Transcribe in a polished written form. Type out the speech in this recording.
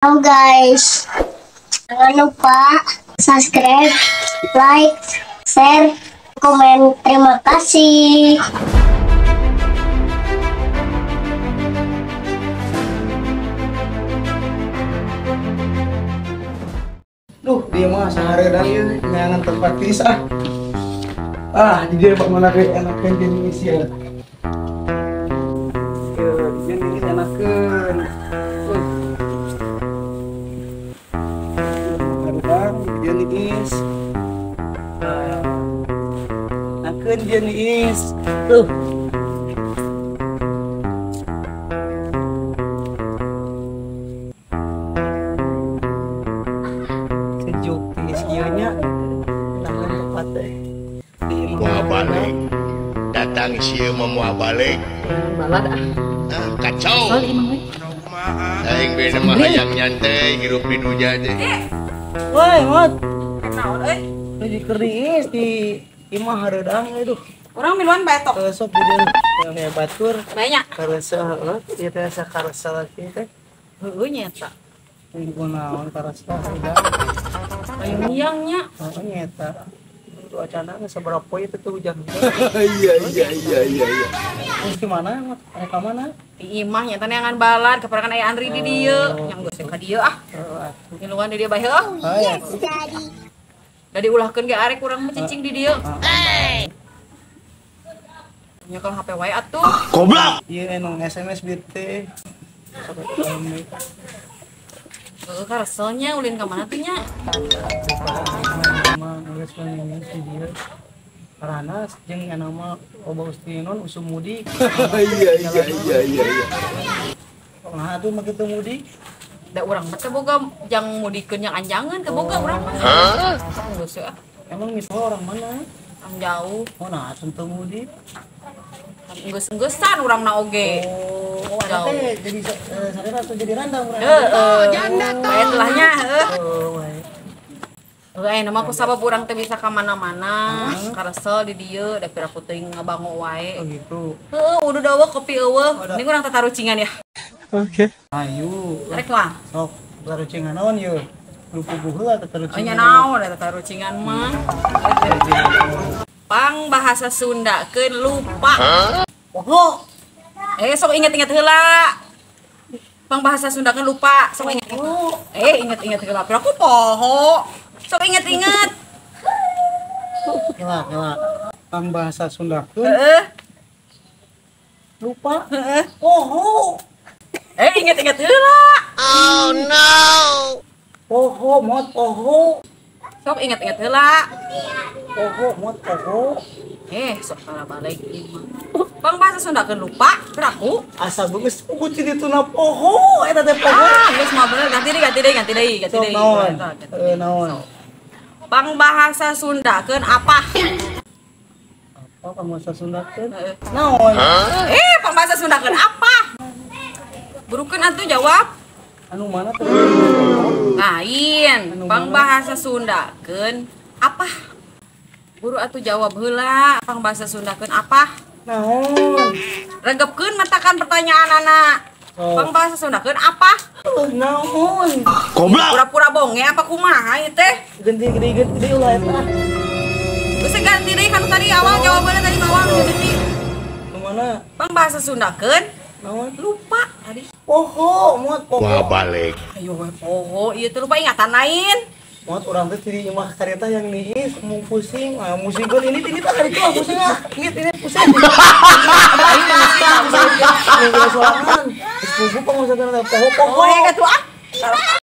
Halo guys, jangan lupa subscribe, like, share, komen. Terima kasih. Duh, dia mah sehari dari nyangan tempat pisah. Di dia pak mana enakan jenis ya. Jenis enakan. Kadang jenis. Enakan jenis. Tuh. Sejuk di sionya tangan tepat deh di Mual balik datang sieu mau balik balad kacau aing bener mah hayang nyantai hirup di dunia teh woi mot naon euy di keris di imah hareudang itu urang miluan betok sok di yang hebat tur banyak karesa ieu teh sakaresa lagi teh heueuh nyeta minggu naon karesa udah aya miangnya nyeta wacana seberapa poe itu tuh hujan iya terus gimana mot mereka mana di imah nyata neangan balad kaparangan aya Andri di dieu yang geus ka dieu miluan di dieu bae heuh ya da diulahkeun ge arek urang mah cicing di dieu nyekel HP wae atuh goblok iya enong SMS BT kareselnya ulin ka mana tuh nya nama nulis ini video karena jeung nama Oba Ustinon usum mudik iya nah aduh mah kitu mudik da urang mah teh boga jang mudikeun yang anjangan teh boga urang mah geus ya emang itu orang mana am jauh nah tentu mudik geus-geusan urangna oge ada teh jadi sadar atau jadi randang urang janda tuh bae telahnya heuh nama ku sabab urang teh bisa ka mana-mana karesel di dieu da pira ku teuing ngabango wae oh gitu heueuh udah dawa kopi eueuh ini urang teh tarucingan ya oke ayo rek lah sok tarucingan naon ieu lupa heula teh tarucingan nya naon eta tarucingan mah pang bahasa Sunda keun lupa poho sok inget-inget heula pang bahasa Sunda keun lupa sok inget inget heula pira ku poho sok inget-inget kela pang bahasa Sunda heeh lupa poho inget-inget heula oh no poho mot poho sok inget-inget heula poho mot poho sok salah balik imah pang bahasa Sunda keun lupa pira ku asa geus puguh di tuna poho eta teh poho geus mah bener ganti deui sok naon naon pang bahasa Sunda keun apa apa pang bahasa Sunda keun naon pang bahasa Sunda keun apa burukeun atuh jawab anu mana teh lain pang bahasa Sunda keun apa buru atuh jawab heula pang bahasa Sunda keun apa naon regepkeun matakan pertanyaan anak pang bahasa Sunda keun apa naon goblok pura-pura bonge apa kumaha ieu teh gede ulah eta geus ganti deui kan tadi awal jawabannya tadi awal ganti nu mana pang bahasa Sunda keun naon lupa tadi poho mot poho mual balik ayo we poho ieu teh lupa ingatan lain mot urang teh di imah kareta yang niis mau pusing musingkeun ini tak hari itu pusing ini pusing ini sorangan geus puguh pang bahasa Sunda poho oh ya gitu ah